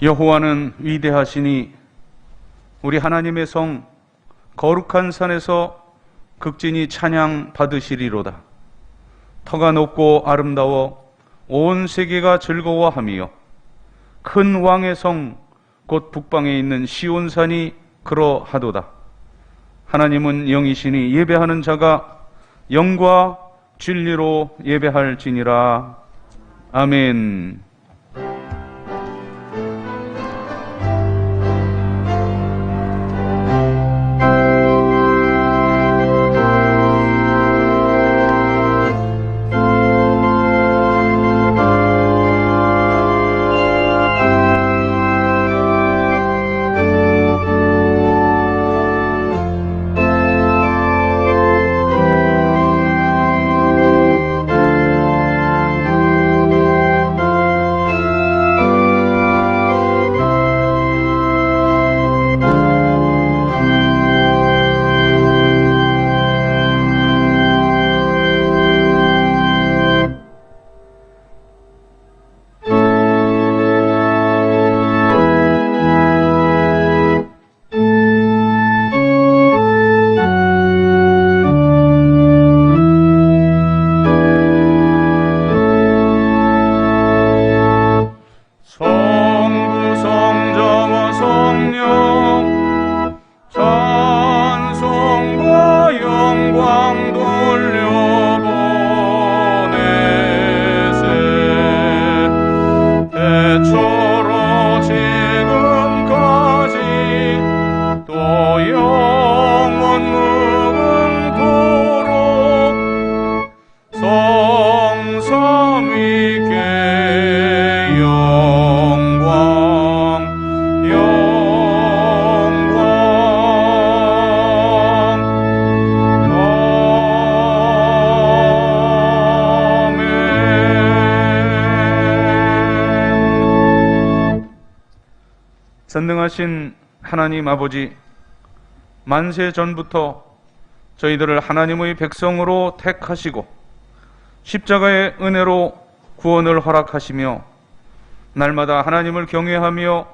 여호와는 위대하시니 우리 하나님의 성 거룩한 산에서 극진히 찬양 받으시리로다. 터가 높고 아름다워 온 세계가 즐거워하며 큰 왕의 성 곧 북방에 있는 시온산이 그러하도다. 하나님은 영이시니 예배하는 자가 영과 진리로 예배할지니라. 아멘. 전능하신 하나님 아버지, 만세 전부터 저희들을 하나님의 백성으로 택하시고 십자가의 은혜로 구원을 허락하시며 날마다 하나님을 경외하며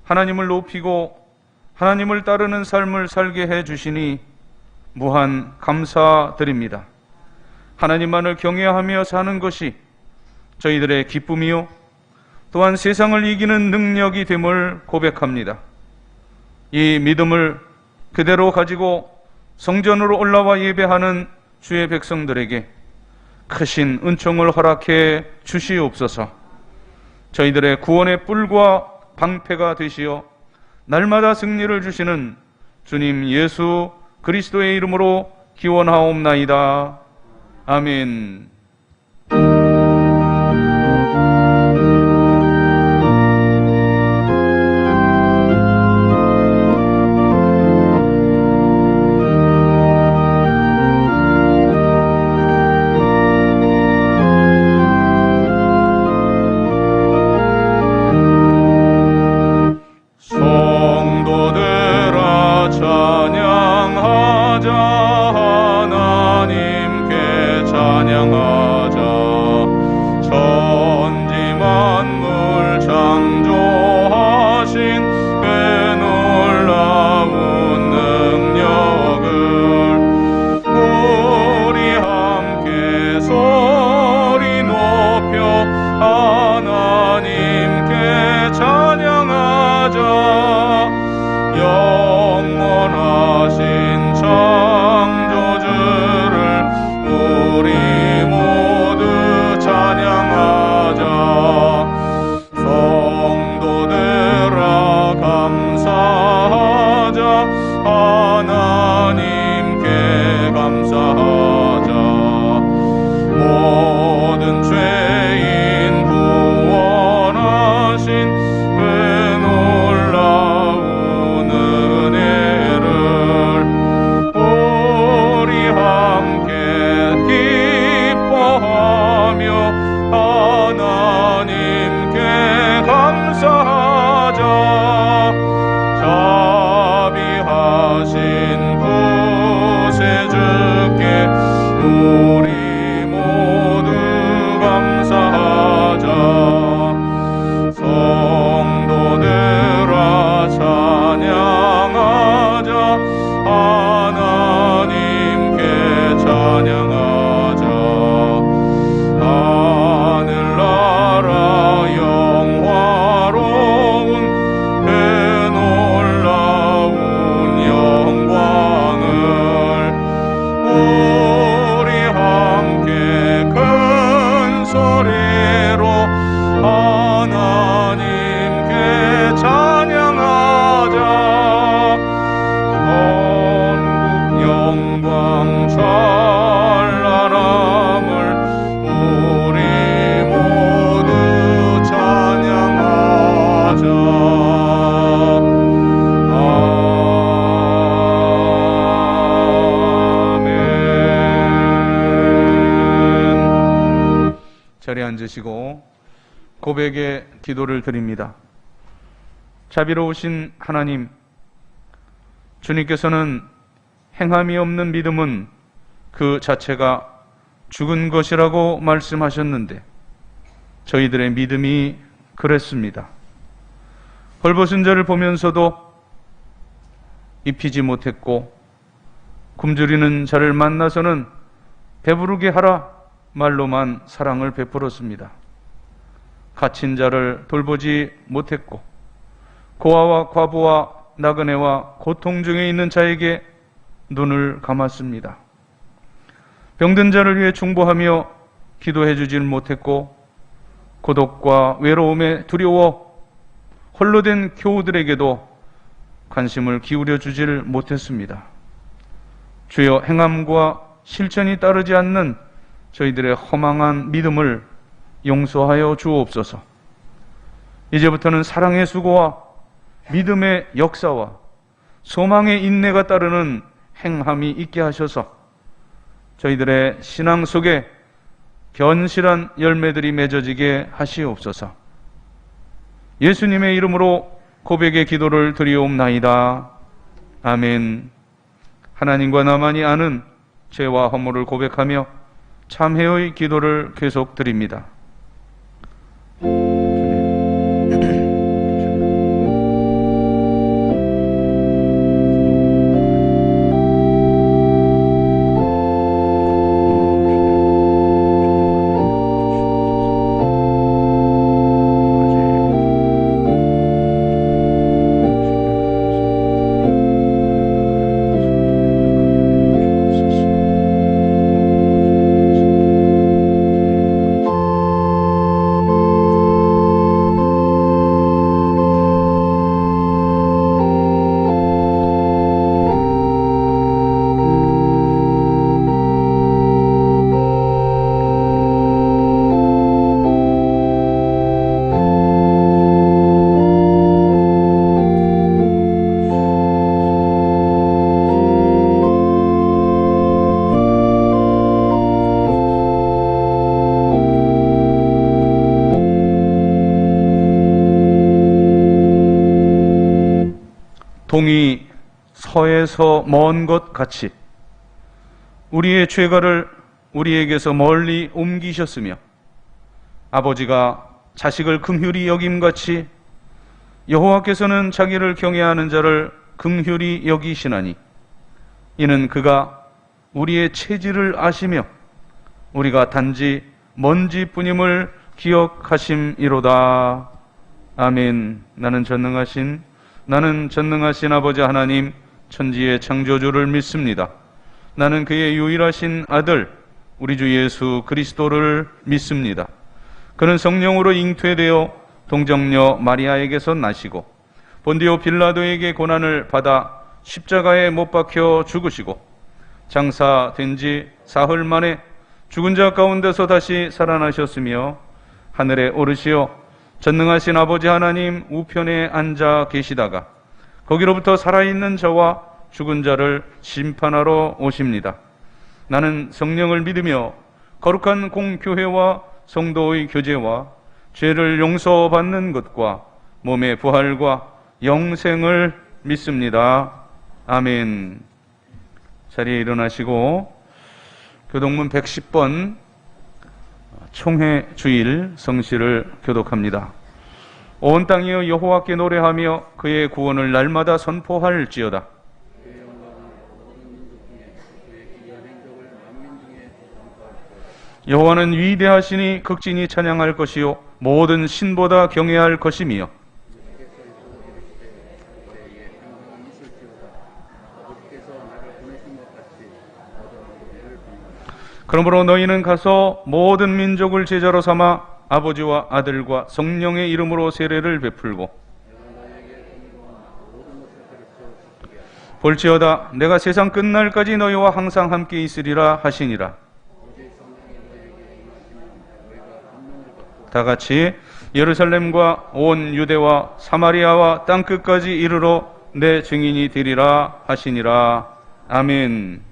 하나님을 높이고 하나님을 따르는 삶을 살게 해주시니 무한 감사드립니다. 하나님만을 경외하며 사는 것이 저희들의 기쁨이요 또한 세상을 이기는 능력이 됨을 고백합니다. 이 믿음을 그대로 가지고 성전으로 올라와 예배하는 주의 백성들에게 크신 은총을 허락해 주시옵소서. 저희들의 구원의 뿔과 방패가 되시어 날마다 승리를 주시는 주님 예수 그리스도의 이름으로 기원하옵나이다. 아멘. 찬양하자 하나님께 찬양하자 자리에 앉으시고 고백의 기도를 드립니다. 자비로우신 하나님, 주님께서는 행함이 없는 믿음은 그 자체가 죽은 것이라고 말씀하셨는데 저희들의 믿음이 그랬습니다. 헐벗은 자를 보면서도 입히지 못했고 굶주리는 자를 만나서는 배부르게 하라 말로만 사랑을 베풀었습니다. 갇힌 자를 돌보지 못했고 고아와 과부와 나그네와 고통 중에 있는 자에게 눈을 감았습니다. 병든 자를 위해 중보하며 기도해 주질 못했고 고독과 외로움에 두려워 홀로 된 교우들에게도 관심을 기울여 주질 못했습니다. 주여, 행함과 실천이 따르지 않는 저희들의 허망한 믿음을 용서하여 주옵소서. 이제부터는 사랑의 수고와 믿음의 역사와 소망의 인내가 따르는 행함이 있게 하셔서 저희들의 신앙 속에 견실한 열매들이 맺어지게 하시옵소서. 예수님의 이름으로 고백의 기도를 드리옵나이다. 아멘. 하나님과 나만이 아는 죄와 허물을 고백하며 참회의 기도를 계속 드립니다. 동이 서에서 먼 것 같이 우리의 죄가를 우리에게서 멀리 옮기셨으며 아버지가 자식을 긍휼히 여김같이 여호와께서는 자기를 경외하는 자를 긍휼히 여기시나니 이는 그가 우리의 체질을 아시며 우리가 단지 먼지뿐임을 기억하심이로다. 아멘. 나는 전능하신 아버지 하나님, 천지의 창조주를 믿습니다. 나는 그의 유일하신 아들 우리 주 예수 그리스도를 믿습니다. 그는 성령으로 잉태되어 동정녀 마리아에게서 나시고 본디오 빌라도에게 고난을 받아 십자가에 못 박혀 죽으시고 장사된 지 사흘 만에 죽은 자 가운데서 다시 살아나셨으며 하늘에 오르시어 전능하신 아버지 하나님 우편에 앉아 계시다가 거기로부터 살아있는 자와 죽은 자를 심판하러 오십니다. 나는 성령을 믿으며 거룩한 공교회와 성도의 교제와 죄를 용서받는 것과 몸의 부활과 영생을 믿습니다. 아멘. 자리에 일어나시고 교동문 110번 총회 주일 성시를 교독합니다. 온 땅이여 여호와께 노래하며 그의 구원을 날마다 선포할지어다. 여호와는 위대하시니 극진히 찬양할 것이요 모든 신보다 경외할 것이며 그러므로 너희는 가서 모든 민족을 제자로 삼아 아버지와 아들과 성령의 이름으로 세례를 베풀고 볼지어다 내가 세상 끝날까지 너희와 항상 함께 있으리라 하시니라. 다 같이 예루살렘과 온 유대와 사마리아와 땅끝까지 이르러 내 증인이 되리라 하시니라. 아멘.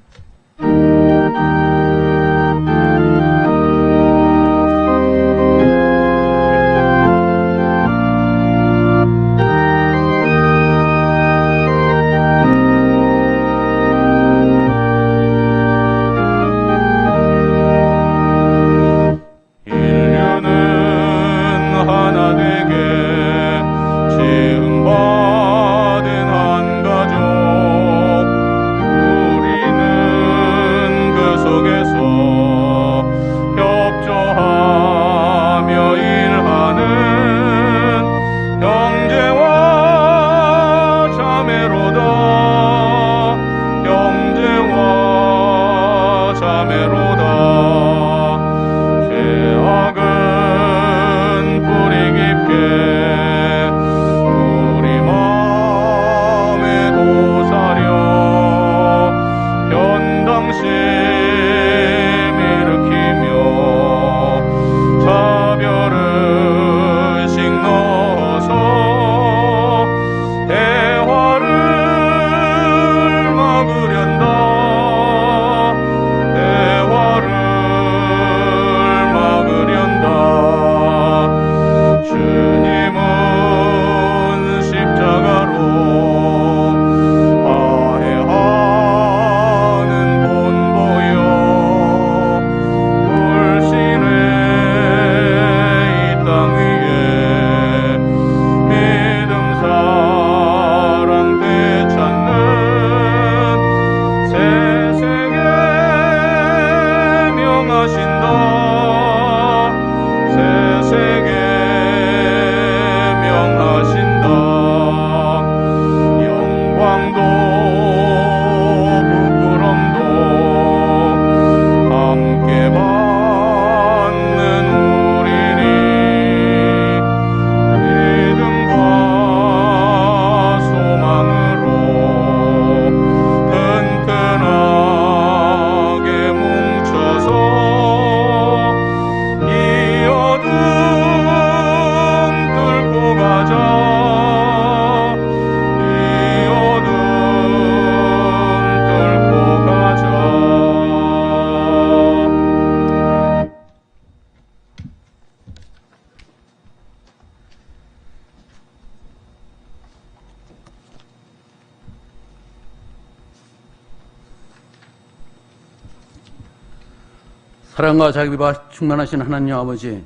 사랑과 자비와 충만하신 하나님 아버지,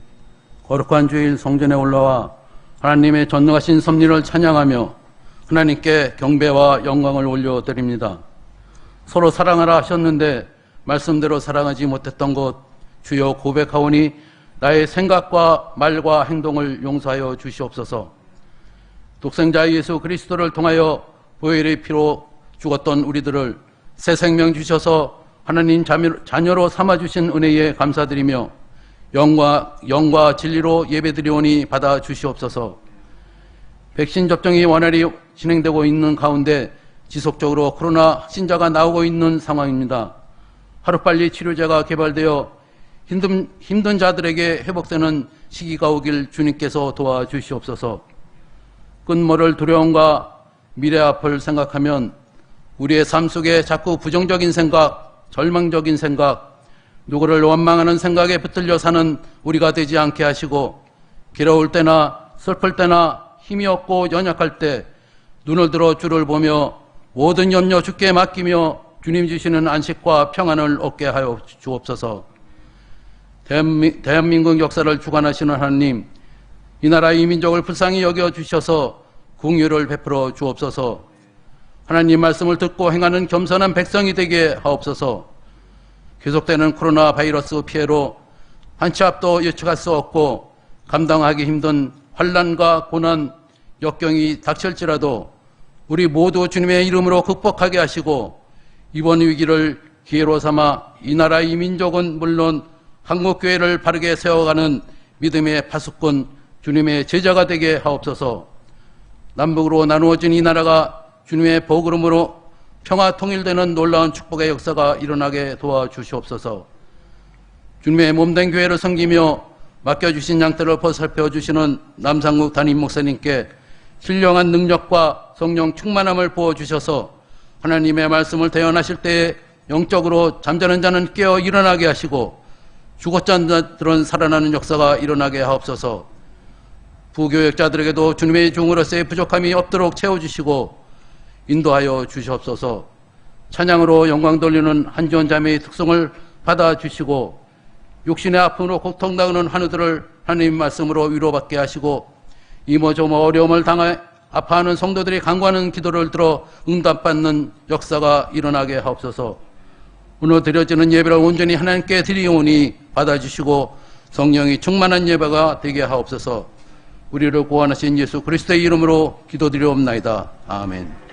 거룩한 주일 성전에 올라와 하나님의 전능하신 섭리를 찬양하며 하나님께 경배와 영광을 올려드립니다. 서로 사랑하라 하셨는데 말씀대로 사랑하지 못했던 것 주여 고백하오니 나의 생각과 말과 행동을 용서하여 주시옵소서. 독생자 예수 그리스도를 통하여 보혈의 피로 죽었던 우리들을 새 생명 주셔서 하나님 자녀로 삼아주신 은혜에 감사드리며 영과 진리로 예배드리오니 받아 주시옵소서. 백신 접종이 원활히 진행되고 있는 가운데 지속적으로 코로나 확진자가 나오고 있는 상황입니다. 하루빨리 치료제가 개발되어 힘든 자들에게 회복되는 시기가 오길 주님께서 도와주시옵소서. 끝모를 두려움과 미래 앞을 생각하면 우리의 삶 속에 자꾸 부정적인 생각, 절망적인 생각, 누구를 원망하는 생각에 붙들려 사는 우리가 되지 않게 하시고 괴로울 때나 슬플 때나 힘이 없고 연약할 때 눈을 들어 주를 보며 모든 염려 주께 맡기며 주님 주시는 안식과 평안을 얻게 하여 주옵소서. 대한민국 역사를 주관하시는 하나님, 이 나라 이 민족을 불쌍히 여겨 주셔서 긍휼을 베풀어 주옵소서. 하나님 말씀을 듣고 행하는 겸손한 백성이 되게 하옵소서. 계속되는 코로나 바이러스 피해로 한 치 앞도 예측할 수 없고 감당하기 힘든 환난과 고난, 역경이 닥칠지라도 우리 모두 주님의 이름으로 극복하게 하시고 이번 위기를 기회로 삼아 이 나라 이 민족은 물론 한국교회를 바르게 세워가는 믿음의 파수꾼 주님의 제자가 되게 하옵소서. 남북으로 나누어진 이 나라가 주님의 복음으로 평화 통일되는 놀라운 축복의 역사가 일어나게 도와주시옵소서. 주님의 몸된 교회를 섬기며 맡겨주신 양떼를 보살펴 주시는 남상국 담임 목사님께 신령한 능력과 성령 충만함을 부어주셔서 하나님의 말씀을 대언하실 때에 영적으로 잠자는 자는 깨어 일어나게 하시고 죽었던 자들은 살아나는 역사가 일어나게 하옵소서. 부교역자들에게도 주님의 종으로서의 부족함이 없도록 채워주시고 인도하여 주시옵소서. 찬양으로 영광 돌리는 한지원 자매의 특성을 받아주시고 육신의 아픔으로 고통당하는 환우들을 하나님 말씀으로 위로받게 하시고 이모저모 어려움을 당해 아파하는 성도들이 간구하는 기도를 들어 응답받는 역사가 일어나게 하옵소서. 오늘 드려지는 예배를 온전히 하나님께 드리오니 받아주시고 성령이 충만한 예배가 되게 하옵소서. 우리를 구원하신 예수 그리스도의 이름으로 기도드리옵나이다. 아멘.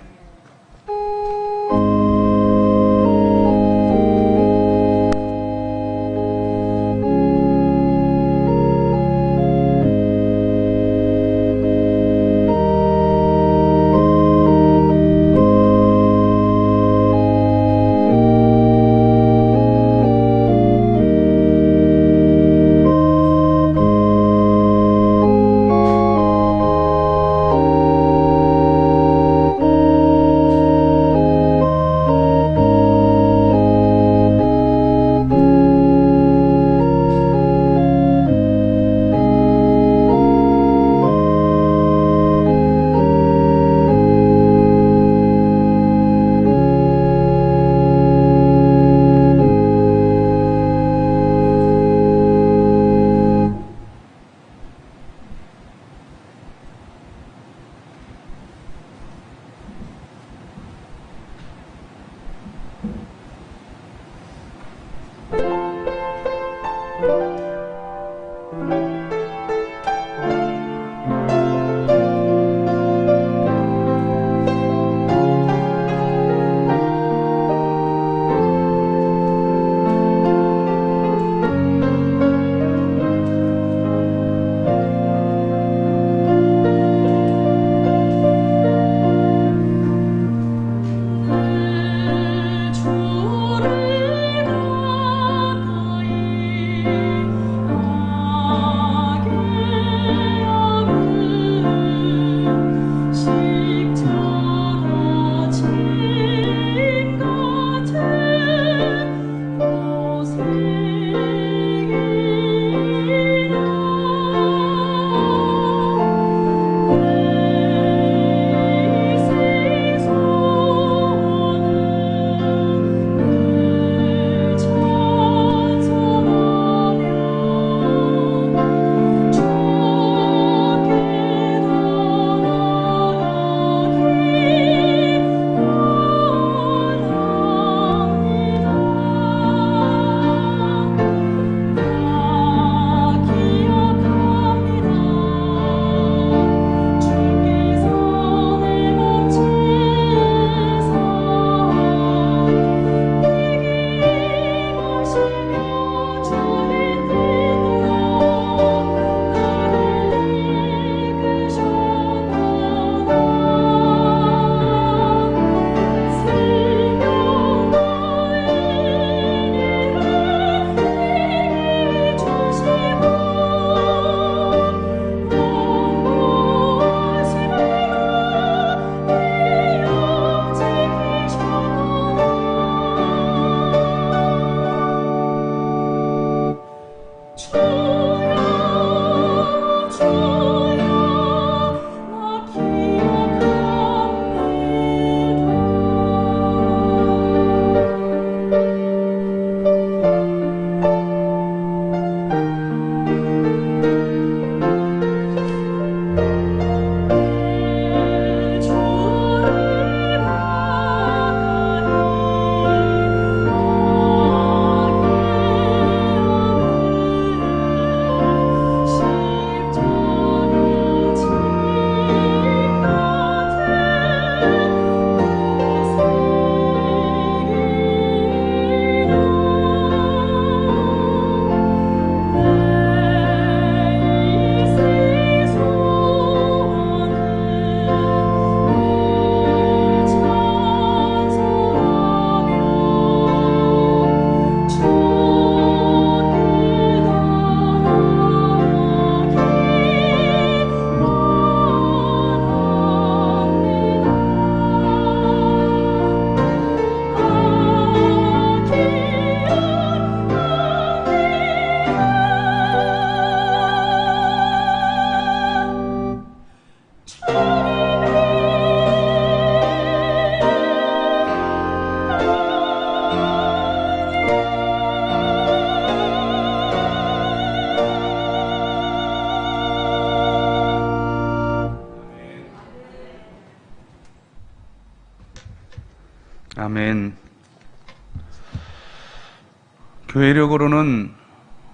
교회력으로는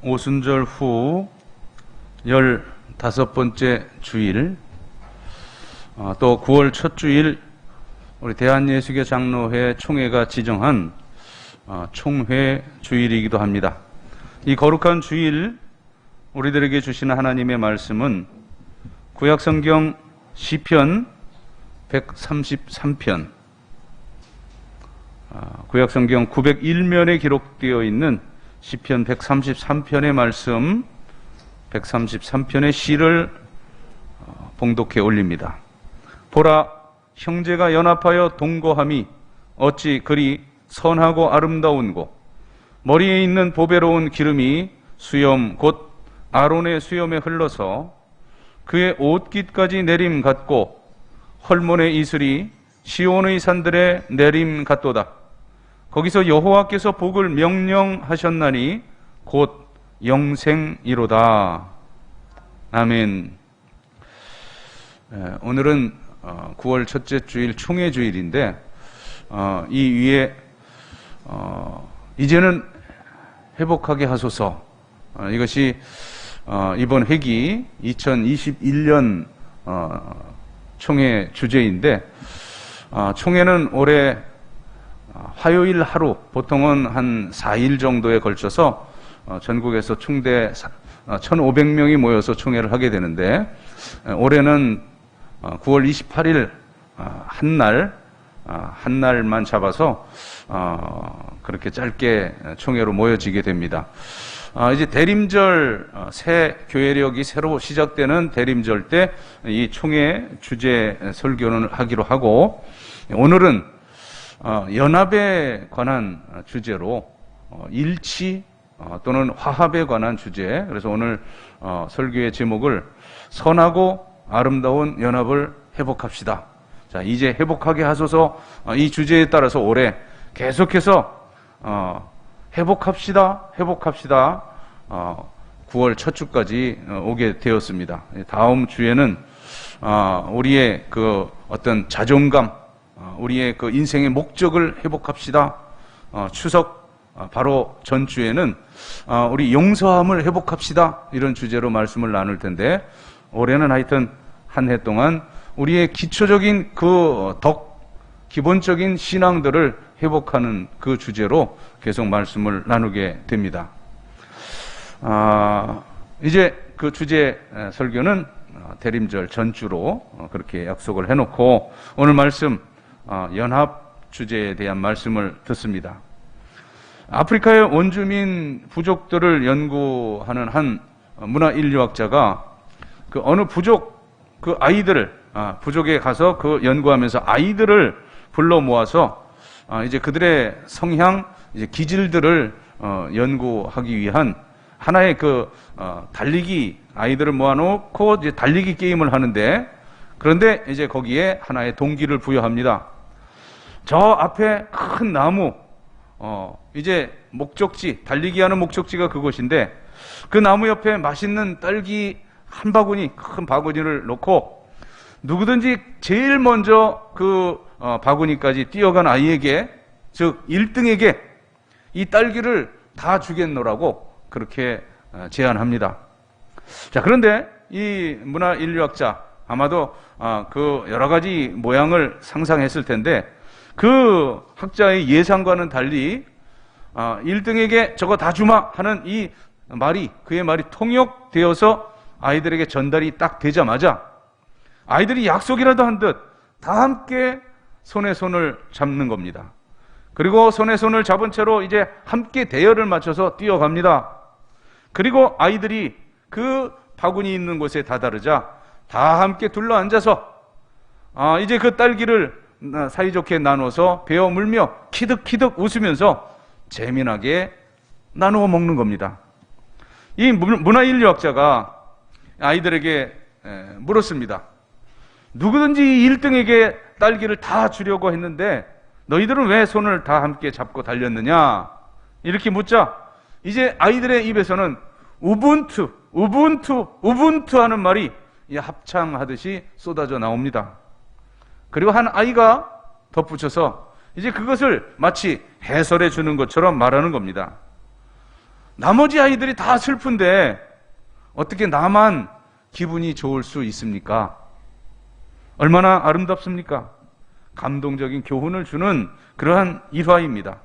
오순절 후 15번째 주일, 또 9월 첫 주일 우리 대한예수교 장로회 총회가 지정한 총회 주일이기도 합니다. 이 거룩한 주일 우리들에게 주시는 하나님의 말씀은 구약성경 시편 133편, 구약성경 901면에 기록되어 있는 시편 133편의 말씀, 133편의 시를 봉독해 올립니다. 보라, 형제가 연합하여 동거함이 어찌 그리 선하고 아름다운고, 머리에 있는 보배로운 기름이 수염 곧 아론의 수염에 흘러서 그의 옷깃까지 내림 같고, 헐몬의 이슬이 시온의 산들에 내림 같도다. 거기서 여호와께서 복을 명령하셨나니 곧 영생이로다. 아멘. 오늘은 9월 첫째 주일 총회 주일인데, 이 위에 이제는 회복하게 하소서, 이것이 이번 회기 2021년 총회 주제인데, 총회는 올해 화요일 하루, 보통은 한 4일 정도에 걸쳐서 전국에서 총대 1,500명이 모여서 총회를 하게 되는데, 올해는 9월 28일 한 날만 잡아서 그렇게 짧게 총회로 모여지게 됩니다. 이제 대림절, 새 교회력이 새로 시작되는 대림절 때 이 총회 주제 설교를 하기로 하고, 오늘은 연합에 관한 주제로 일치 또는 화합에 관한 주제, 그래서 오늘 설교의 제목을 선하고 아름다운 연합을 회복합시다. 자, 이제 회복하게 하소서, 이 주제에 따라서 올해 계속해서 회복합시다 9월 첫 주까지 오게 되었습니다. 다음 주에는 우리의 그 어떤 자존감, 우리의 그 인생의 목적을 회복합시다. 추석 바로 전주에는 우리 용서함을 회복합시다, 이런 주제로 말씀을 나눌 텐데, 올해는 하여튼 한 해 동안 우리의 기초적인 기본적인 신앙들을 회복하는 그 주제로 계속 말씀을 나누게 됩니다. 이제 그 주제 설교는 대림절 전주로 그렇게 약속을 해놓고, 오늘 말씀 연합 주제에 대한 말씀을 듣습니다. 아프리카의 원주민 부족들을 연구하는 한 문화인류학자가 그 어느 부족, 그 아이들을, 부족에 가서 그 연구하면서 아이들을 불러 모아서 이제 그들의 성향, 이제 기질들을 연구하기 위한 하나의 달리기, 아이들을 모아놓고 이제 달리기 게임을 하는데, 그런데 이제 거기에 하나의 동기를 부여합니다. 저 앞에 큰 나무, 이제 목적지, 달리기 하는 목적지가 그곳인데, 그 나무 옆에 맛있는 딸기 한 바구니, 큰 바구니를 놓고, 누구든지 제일 먼저 그 바구니까지 뛰어간 아이에게, 즉 1등에게 이 딸기를 다 주겠노라고 그렇게 제안합니다. 자, 그런데 이 문화인류학자, 아마도 그 여러 가지 모양을 상상했을 텐데, 그 학자의 예상과는 달리 1등에게 저거 다 주마 하는 이 말이, 그의 말이 통역되어서 아이들에게 전달이 딱 되자마자 아이들이 약속이라도 한 듯 다 함께 손에 손을 잡는 겁니다. 그리고 손에 손을 잡은 채로 이제 함께 대열을 맞춰서 뛰어갑니다. 그리고 아이들이 그 바구니 있는 곳에 다다르자 다 함께 둘러앉아서 이제 그 딸기를 사이좋게 나눠서 베어 물며 키득키득 웃으면서 재미나게 나누어 먹는 겁니다. 이 문화인류학자가 아이들에게 물었습니다. 누구든지 1등에게 딸기를 다 주려고 했는데 너희들은 왜 손을 다 함께 잡고 달렸느냐? 이렇게 묻자 이제 아이들의 입에서는 우분투 하는 말이 합창하듯이 쏟아져 나옵니다. 그리고 한 아이가 덧붙여서 이제 그것을 마치 해설해 주는 것처럼 말하는 겁니다. 나머지 아이들이 다 슬픈데 어떻게 나만 기분이 좋을 수 있습니까? 얼마나 아름답습니까? 감동적인 교훈을 주는 그러한 일화입니다.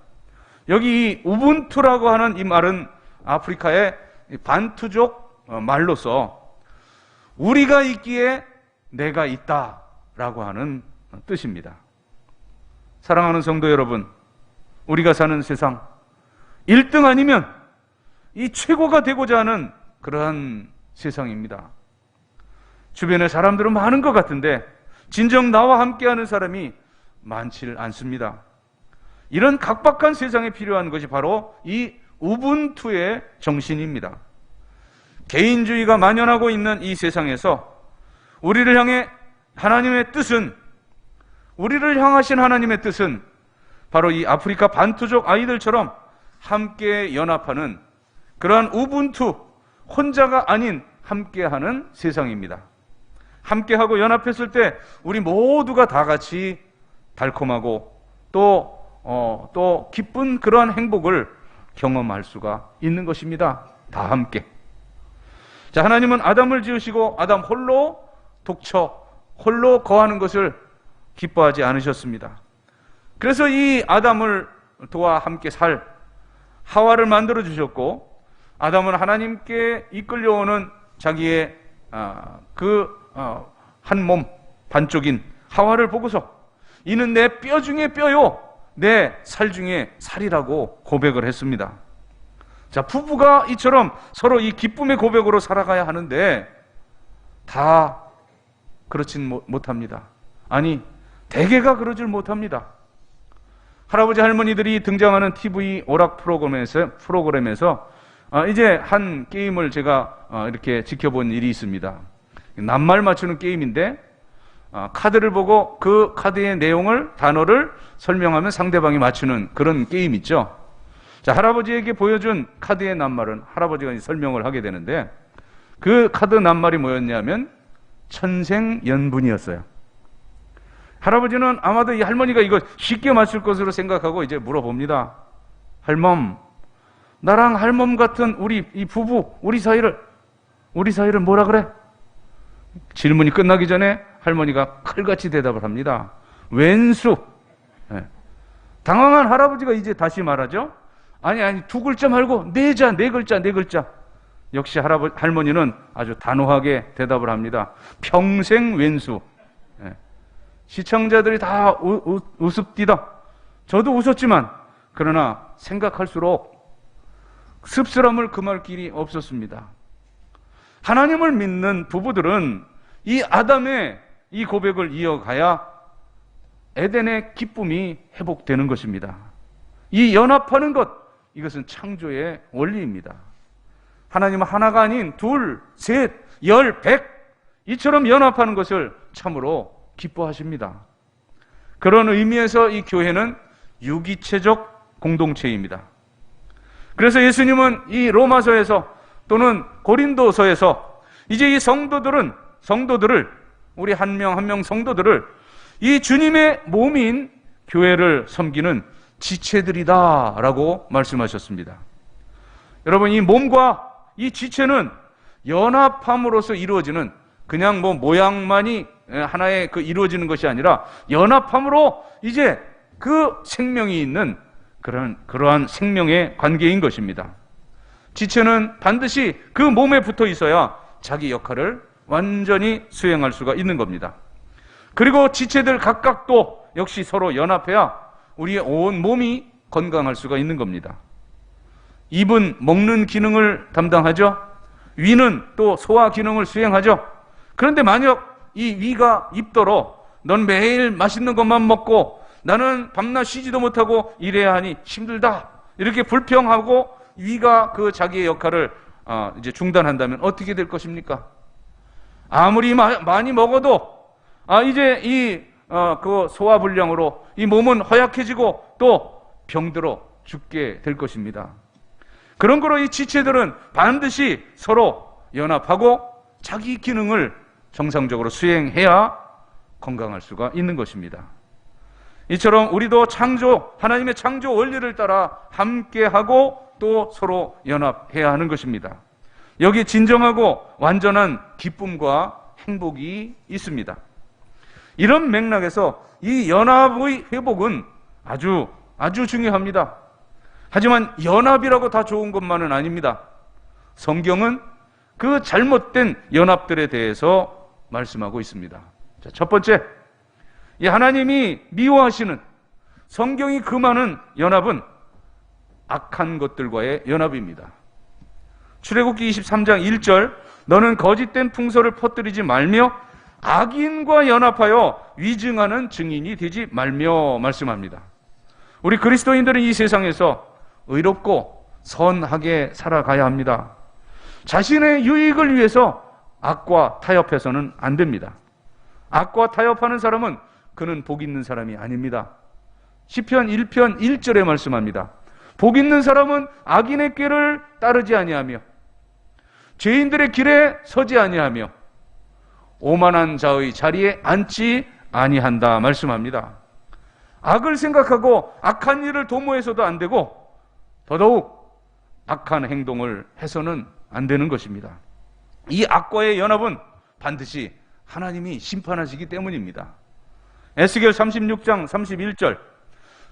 여기 이 우분투라고 하는 이 말은 아프리카의 반투족 말로서 우리가 있기에 내가 있다라고 하는 뜻입니다. 사랑하는 성도 여러분, 우리가 사는 세상 1등 아니면 이 최고가 되고자 하는 그러한 세상입니다. 주변에 사람들은 많은 것 같은데 진정 나와 함께하는 사람이 많지 않습니다. 이런 각박한 세상에 필요한 것이 바로 이 우분투의 정신입니다. 개인주의가 만연하고 있는 이 세상에서 우리를 향해 하나님의 뜻은, 우리를 향하신 하나님의 뜻은 바로 이 아프리카 반투족 아이들처럼 함께 연합하는 그러한 우분투, 혼자가 아닌 함께하는 세상입니다. 함께하고 연합했을 때 우리 모두가 다 같이 달콤하고 또 기쁜 그러한 행복을 경험할 수가 있는 것입니다. 다 함께. 자, 하나님은 아담을 지으시고 아담 홀로 홀로 거하는 것을 기뻐하지 않으셨습니다. 그래서 이 아담을 도와 함께 살 하와를 만들어 주셨고, 아담은 하나님께 이끌려오는 자기의 한 몸 반쪽인 하와를 보고서 이는 내 뼈 중에 뼈요 내 살 중에 살이라고 고백을 했습니다. 자, 부부가 이처럼 서로 이 기쁨의 고백으로 살아가야 하는데 다 그렇진 못합니다. 아니, 대개가 그러질 못합니다. 할아버지 할머니들이 등장하는 TV 오락 프로그램에서 이제 한 게임을 제가 이렇게 지켜본 일이 있습니다. 낱말 맞추는 게임인데 카드를 보고 그 카드의 내용을, 단어를 설명하면 상대방이 맞추는 그런 게임 있죠. 자, 할아버지에게 보여준 카드의 낱말은 할아버지가 설명을 하게 되는데 그 카드 낱말이 뭐였냐면 천생연분이었어요. 할아버지는 아마도 이 할머니가 이거 쉽게 맞출 것으로 생각하고 이제 물어봅니다. 할멈, 나랑 할멈 같은 우리 이 부부, 우리 사이를 뭐라 그래? 질문이 끝나기 전에 할머니가 칼같이 대답을 합니다. 왼수. 네. 당황한 할아버지가 이제 다시 말하죠. 아니 두 글자 말고 네 글자. 역시 할머니는 아주 단호하게 대답을 합니다. 평생 왼수. 네. 시청자들이 다 웃읍디다. 저도 웃었지만 그러나 생각할수록 씁쓸함을 금할 길이 없었습니다. 하나님을 믿는 부부들은 이 아담의 이 고백을 이어가야 에덴의 기쁨이 회복되는 것입니다. 이 연합하는 것, 이것은 창조의 원리입니다. 하나님은 하나가 아닌 둘, 셋, 열, 백 이처럼 연합하는 것을 참으로 기뻐하십니다. 그런 의미에서 이 교회는 유기체적 공동체입니다. 그래서 예수님은 이 로마서에서 또는 고린도서에서 이제 이 성도들을 우리 한 명 한 명 성도들을 이 주님의 몸인 교회를 섬기는 지체들이다라고 말씀하셨습니다. 여러분, 이 몸과 이 지체는 연합함으로써 이루어지는, 그냥 모양만이 하나의 이루어지는 것이 아니라 연합함으로 이제 그 생명이 있는 그러한 생명의 관계인 것입니다. 지체는 반드시 그 몸에 붙어 있어야 자기 역할을 완전히 수행할 수가 있는 겁니다. 그리고 지체들 각각도 역시 서로 연합해야 우리의 온 몸이 건강할 수가 있는 겁니다. 입은 먹는 기능을 담당하죠. 위는 또 소화 기능을 수행하죠. 그런데 만약 이 위가 입더러 넌 매일 맛있는 것만 먹고 나는 밤낮 쉬지도 못하고 일해야 하니 힘들다, 이렇게 불평하고 위가 그 자기의 역할을 이제 중단한다면 어떻게 될 것입니까? 아무리 많이 먹어도 이제 그 소화불량으로 이 몸은 허약해지고 또 병들어 죽게 될 것입니다. 그런 거로 이 지체들은 반드시 서로 연합하고 자기 기능을 정상적으로 수행해야 건강할 수가 있는 것입니다. 이처럼 우리도 하나님의 창조 원리를 따라 함께하고 또 서로 연합해야 하는 것입니다. 여기 진정하고 완전한 기쁨과 행복이 있습니다. 이런 맥락에서 이 연합의 회복은 아주 중요합니다. 하지만 연합이라고 다 좋은 것만은 아닙니다. 성경은 그 잘못된 연합들에 대해서 말씀하고 있습니다. 자, 첫 번째, 이 하나님이 미워하시는 성경이 금하는 연합은 악한 것들과의 연합입니다. 출애굽기 23장 1절, 너는 거짓된 풍설을 퍼뜨리지 말며 악인과 연합하여 위증하는 증인이 되지 말며 말씀합니다. 우리 그리스도인들은 이 세상에서 의롭고 선하게 살아가야 합니다. 자신의 유익을 위해서 악과 타협해서는 안 됩니다. 악과 타협하는 사람은 그는 복 있는 사람이 아닙니다. 시편 1편 1절에 말씀합니다. 복 있는 사람은 악인의 꾀를 따르지 아니하며 죄인들의 길에 서지 아니하며 오만한 자의 자리에 앉지 아니한다 말씀합니다. 악을 생각하고 악한 일을 도모해서도 안 되고 더더욱 악한 행동을 해서는 안 되는 것입니다. 이 악과의 연합은 반드시 하나님이 심판하시기 때문입니다. 에스겔 36장 31절,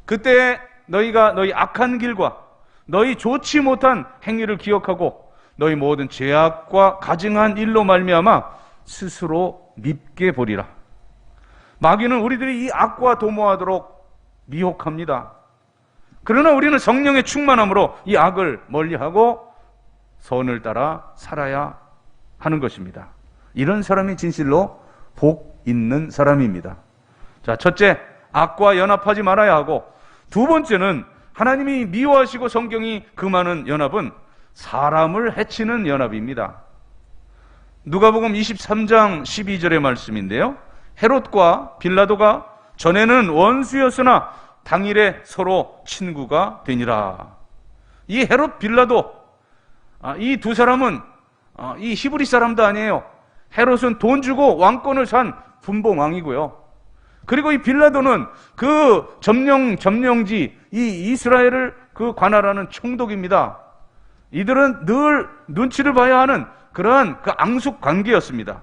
그때 너희가 너희 악한 길과 너희 좋지 못한 행위를 기억하고 너희 모든 죄악과 가증한 일로 말미암아 스스로 밉게 보리라. 마귀는 우리들이 이 악과 도모하도록 미혹합니다. 그러나 우리는 성령의 충만함으로 이 악을 멀리하고 선을 따라 살아야 하는 것입니다. 이런 사람이 진실로 복 있는 사람입니다. 자, 첫째, 악과 연합하지 말아야 하고, 두 번째는 하나님이 미워하시고 성경이 금하는 연합은 사람을 해치는 연합입니다. 누가복음 23장 12절의 말씀인데요, 헤롯과 빌라도가 전에는 원수였으나 당일에 서로 친구가 되니라. 이 헤롯 빌라도, 이 두 사람은 이 히브리 사람도 아니에요. 헤롯은 돈 주고 왕권을 산 분봉왕이고요. 그리고 이 빌라도는 그 점령지 이 이스라엘을 그 관할하는 총독입니다. 이들은 늘 눈치를 봐야 하는 그러한 그 앙숙 관계였습니다.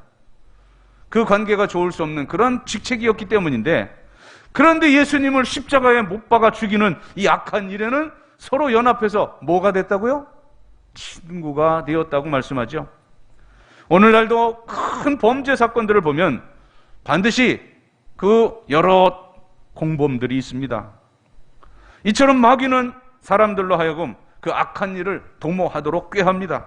그 관계가 좋을 수 없는 그런 직책이었기 때문인데, 그런데 예수님을 십자가에 못 박아 죽이는 이 악한 일에는 서로 연합해서 뭐가 됐다고요? 친구가 되었다고 말씀하죠. 오늘날도 큰 범죄 사건들을 보면 반드시 그 여러 공범들이 있습니다. 이처럼 마귀는 사람들로 하여금 그 악한 일을 도모하도록 꾀합니다.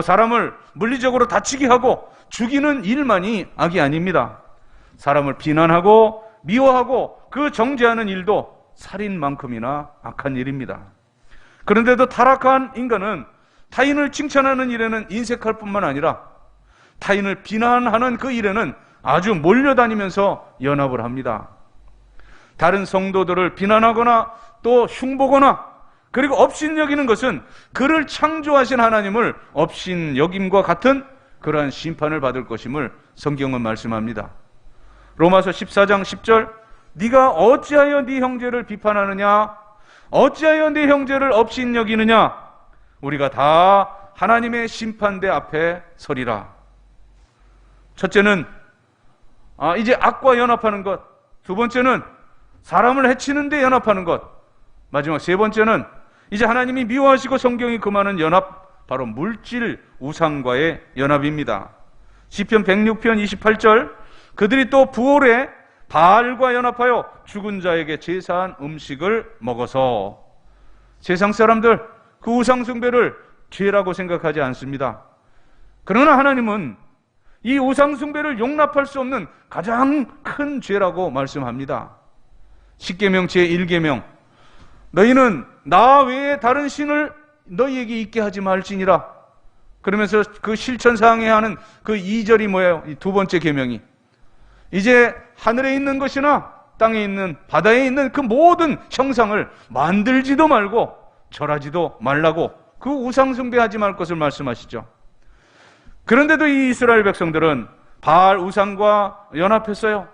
사람을 물리적으로 다치게 하고 죽이는 일만이 악이 아닙니다. 사람을 비난하고 미워하고 그 정죄하는 일도 살인만큼이나 악한 일입니다. 그런데도 타락한 인간은 타인을 칭찬하는 일에는 인색할 뿐만 아니라 타인을 비난하는 그 일에는 아주 몰려다니면서 연합을 합니다. 다른 성도들을 비난하거나 또 흉보거나 그리고 업신여기는 것은 그를 창조하신 하나님을 업신여김과 같은 그러한 심판을 받을 것임을 성경은 말씀합니다. 로마서 14장 10절, 네가 어찌하여 네 형제를 비판하느냐, 어찌하여 네 형제를 업신여기느냐, 우리가 다 하나님의 심판대 앞에 서리라. 첫째는 이제 악과 연합하는 것, 두 번째는 사람을 해치는 데 연합하는 것, 마지막 세 번째는 이제 하나님이 미워하시고 성경이 금하는 연합, 바로 물질 우상과의 연합입니다. 시편 106편 28절, 그들이 또 부올에 바알과 연합하여 죽은 자에게 제사한 음식을 먹어서. 세상 사람들 그 우상 숭배를 죄라고 생각하지 않습니다. 그러나 하나님은 이 우상 숭배를 용납할 수 없는 가장 큰 죄라고 말씀합니다. 십계명 제1계명, 너희는 나 외에 다른 신을 너희에게 있게 하지 말지니라. 그러면서 그 실천사항에 하는 그 2절이 뭐예요? 이 두 번째 계명이, 이제 하늘에 있는 것이나 땅에 있는 바다에 있는 그 모든 형상을 만들지도 말고 절하지도 말라고, 그 우상 숭배하지 말 것을 말씀하시죠. 그런데도 이 이스라엘 백성들은 바알 우상과 연합했어요.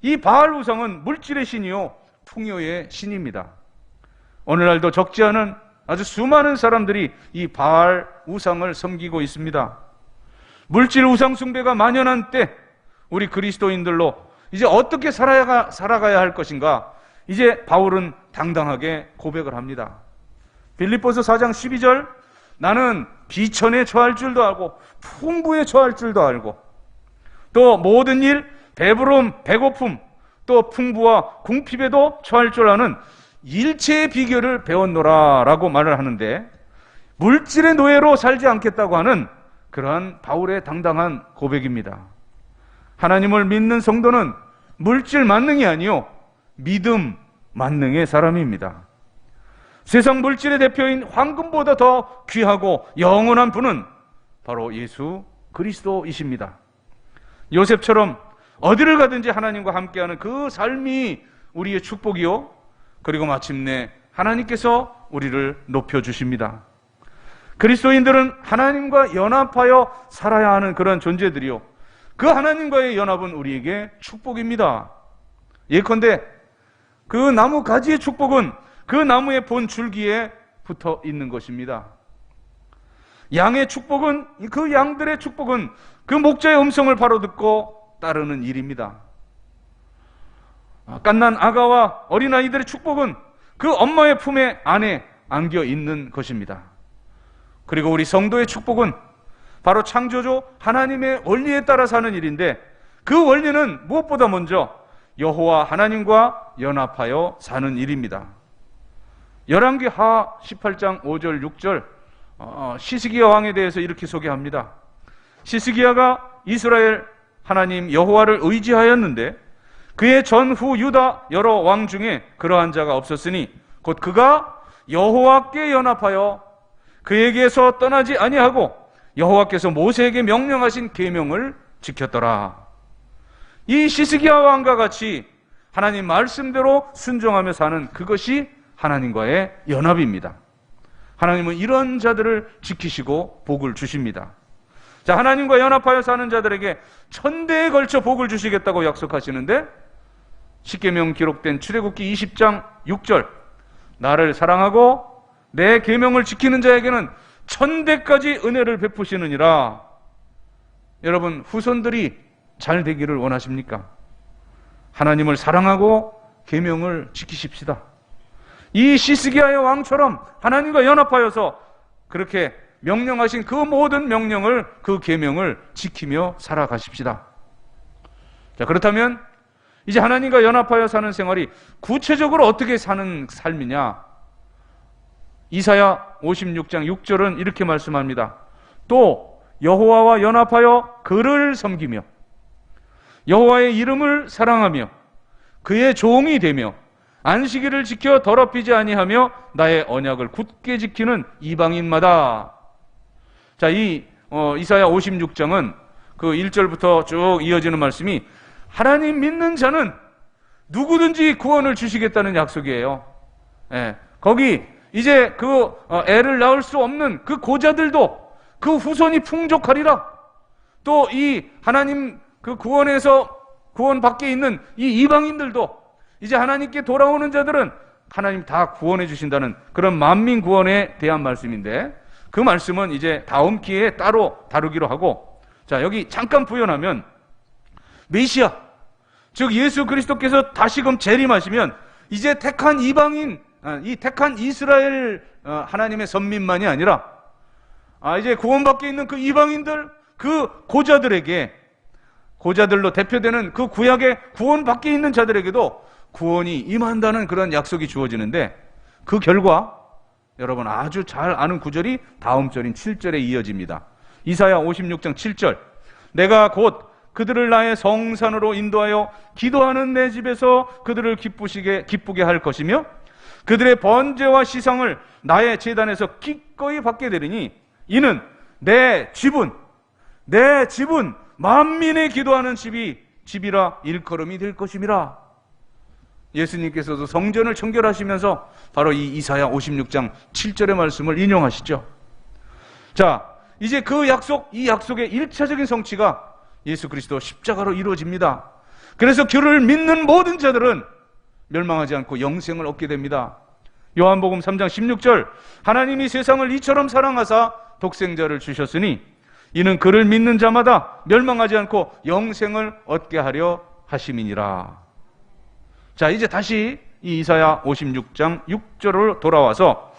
이 바알 우상은 물질의 신이요 풍요의 신입니다. 오늘날도 적지 않은 아주 수많은 사람들이 이 바알 우상을 섬기고 있습니다. 물질 우상 숭배가 만연한 때 우리 그리스도인들로 이제 어떻게 살아가야 할 것인가, 이제 바울은 당당하게 고백을 합니다. 빌립보서 4장 12절, 나는 비천에 처할 줄도 알고 풍부에 처할 줄도 알고 또 모든 일, 배부름, 배고픔, 또 풍부와 궁핍에도 처할 줄 아는 일체의 비결을 배웠노라 라고 말을 하는데, 물질의 노예로 살지 않겠다고 하는 그러한 바울의 당당한 고백입니다. 하나님을 믿는 성도는 물질 만능이 아니요 믿음 만능의 사람입니다. 세상 물질의 대표인 황금보다 더 귀하고 영원한 분은 바로 예수 그리스도이십니다. 요셉처럼 어디를 가든지 하나님과 함께하는 그 삶이 우리의 축복이요, 그리고 마침내 하나님께서 우리를 높여주십니다. 그리스도인들은 하나님과 연합하여 살아야 하는 그런 존재들이요, 그 하나님과의 연합은 우리에게 축복입니다. 예컨대 그 나무 가지의 축복은 그 나무의 본 줄기에 붙어 있는 것입니다. 양의 축복은, 그 양들의 축복은 그 목자의 음성을 바로 듣고 따르는 일입니다. 갓난 아가와 어린아이들의 축복은 그 엄마의 품에 안에 안겨 있는 것입니다. 그리고 우리 성도의 축복은 바로 창조주 하나님의 원리에 따라 사는 일인데, 그 원리는 무엇보다 먼저 여호와 하나님과 연합하여 사는 일입니다. 열왕기하 18장 5절 6절 시스기야 왕에 대해서 이렇게 소개합니다. 시스기야가 이스라엘 하나님 여호와를 의지하였는데 그의 전후 유다 여러 왕 중에 그러한 자가 없었으니 곧 그가 여호와께 연합하여 그에게서 떠나지 아니하고 여호와께서 모세에게 명령하신 계명을 지켰더라. 이 시스기야 왕과 같이 하나님 말씀대로 순종하며 사는 그것이 하나님과의 연합입니다. 하나님은 이런 자들을 지키시고 복을 주십니다. 자, 하나님과 연합하여 사는 자들에게 천대에 걸쳐 복을 주시겠다고 약속하시는데, 십계명 기록된 출애굽기 20장 6절, 나를 사랑하고 내 계명을 지키는 자에게는 천대까지 은혜를 베푸시느니라. 여러분, 후손들이 잘 되기를 원하십니까? 하나님을 사랑하고 계명을 지키십시다. 이 시스기야의 왕처럼 하나님과 연합하여서 그렇게 명령하신 그 모든 명령을, 그 계명을 지키며 살아가십시다. 자, 그렇다면 이제 하나님과 연합하여 사는 생활이 구체적으로 어떻게 사는 삶이냐? 이사야 56장 6절은 이렇게 말씀합니다. 또 여호와와 연합하여 그를 섬기며 여호와의 이름을 사랑하며 그의 종이 되며 안식일을 지켜 더럽히지 아니하며 나의 언약을 굳게 지키는 이방인마다. 자, 이 이사야 56장은 그 1절부터 쭉 이어지는 말씀이 하나님 믿는 자는 누구든지 구원을 주시겠다는 약속이에요. 예, 거기 이제 그 애를 낳을 수 없는 그 고자들도 그 후손이 풍족하리라. 또 이 하나님 그 구원에서 구원 밖에 있는 이 이방인들도 이제 하나님께 돌아오는 자들은 하나님 다 구원해 주신다는 그런 만민 구원에 대한 말씀인데, 그 말씀은 이제 다음 기회에 따로 다루기로 하고, 자, 여기 잠깐 부연하면 메시아, 즉 예수 그리스도께서 다시금 재림하시면 이제 택한 이방인, 이 택한 이스라엘 하나님의 선민만이 아니라 이제 구원 밖에 있는 그 이방인들, 그 고자들에게, 고자들로 대표되는 그 구약의 구원 밖에 있는 자들에게도 구원이 임한다는 그런 약속이 주어지는데, 그 결과 여러분 아주 잘 아는 구절이 다음 절인 7절에 이어집니다. 이사야 56장 7절, 내가 곧 그들을 나의 성산으로 인도하여 기도하는 내 집에서 그들을 기쁘게 할 것이며 그들의 번제와 시상을 나의 제단에서 기꺼이 받게 되리니 이는 내 집은 만민의 기도하는 집이라 일컬음이 될 것임이라. 예수님께서도 성전을 청결하시면서 바로 이 이사야 56장 7절의 말씀을 인용하시죠. 자, 이제 그 약속, 이 약속의 1차적인 성취가 예수 그리스도 십자가로 이루어집니다. 그래서 그를 믿는 모든 자들은 멸망하지 않고 영생을 얻게 됩니다. 요한복음 3장 16절 하나님이 세상을 이처럼 사랑하사 독생자를 주셨으니 이는 그를 믿는 자마다 멸망하지 않고 영생을 얻게 하려 하심이니라. 자, 이제 다시 이 이사야 56장 6절로 돌아와서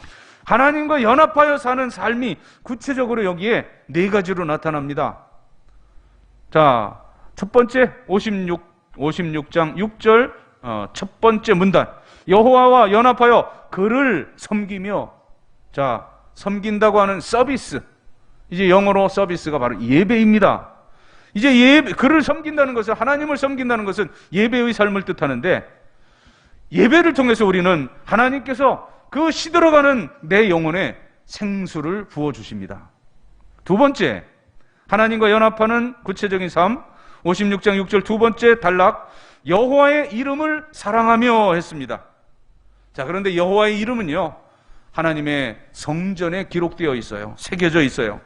하나님과 연합하여 사는 삶이 구체적으로 여기에 네 가지로 나타납니다. 자, 첫 번째 56장 6절 첫 번째 문단, 여호와와 연합하여 그를 섬기며. 자, 섬긴다고 하는 서비스, 이제 영어로 서비스가 바로 예배입니다. 이제 그를 섬긴다는 것은, 하나님을 섬긴다는 것은 예배의 삶을 뜻하는데, 예배를 통해서 우리는 하나님께서 그 시들어가는 내 영혼에 생수를 부어주십니다. 두 번째, 하나님과 연합하는 구체적인 삶, 56장 6절 두 번째 단락, 여호와의 이름을 사랑하며 했습니다. 자, 그런데 여호와의 이름은요, 하나님의 성전에 기록되어 있어요. 새겨져 있어요.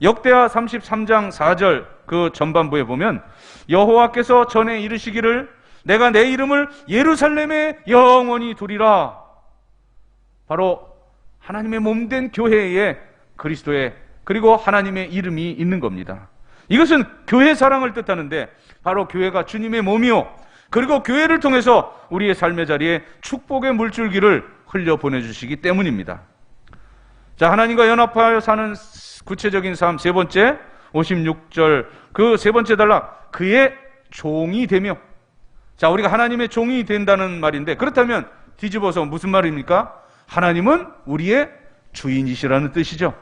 역대하 33장 4절 그 전반부에 보면 여호와께서 전에 이르시기를 내가 내 이름을 예루살렘에 영원히 두리라. 바로 하나님의 몸된 교회에 그리스도의 그리고 하나님의 이름이 있는 겁니다. 이것은 교회 사랑을 뜻하는데 바로 교회가 주님의 몸이요, 그리고 교회를 통해서 우리의 삶의 자리에 축복의 물줄기를 흘려 보내주시기 때문입니다. 자, 하나님과 연합하여 사는 구체적인 삶 세 번째, 56절 그 세 번째 단락, 그의 종이 되며. 자, 우리가 하나님의 종이 된다는 말인데, 그렇다면 뒤집어서 무슨 말입니까? 하나님은 우리의 주인이시라는 뜻이죠.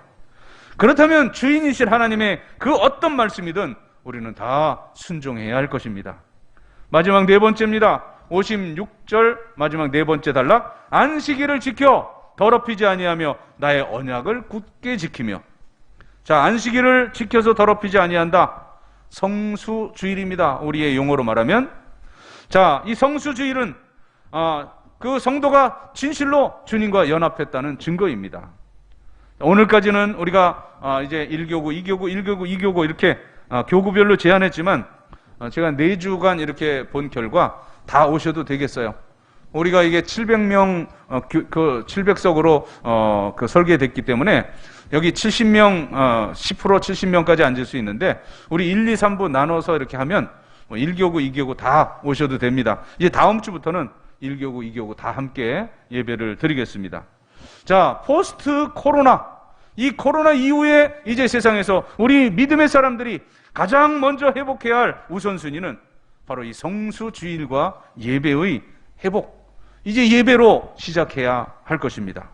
그렇다면 주인이신 하나님의 그 어떤 말씀이든 우리는 다 순종해야 할 것입니다. 마지막 네 번째입니다. 56절 마지막 네 번째 단락, 안식일을 지켜 더럽히지 아니하며 나의 언약을 굳게 지키며. 자, 안식일을 지켜서 더럽히지 아니한다, 성수주일입니다. 우리의 용어로 말하면. 자, 이 성수주일은 그 성도가 진실로 주님과 연합했다는 증거입니다. 오늘까지는 우리가 이제 1교구, 2교구, 1교구, 2교구 이렇게 교구별로 제한했지만 제가 4주간 이렇게 본 결과 다 오셔도 되겠어요. 우리가 이게 700명, 700석으로 그 설계됐기 때문에 여기 70명, 10% 70명까지 앉을 수 있는데 우리 1, 2, 3부 나눠서 이렇게 하면 1교구, 2교구 다 오셔도 됩니다. 이제 다음 주부터는 1교구, 2교구 다 함께 예배를 드리겠습니다. 자, 포스트 코로나, 이 코로나 이후에 이제 세상에서 우리 믿음의 사람들이 가장 먼저 회복해야 할 우선순위는 바로 이 성수주일과 예배의 회복, 이제 예배로 시작해야 할 것입니다.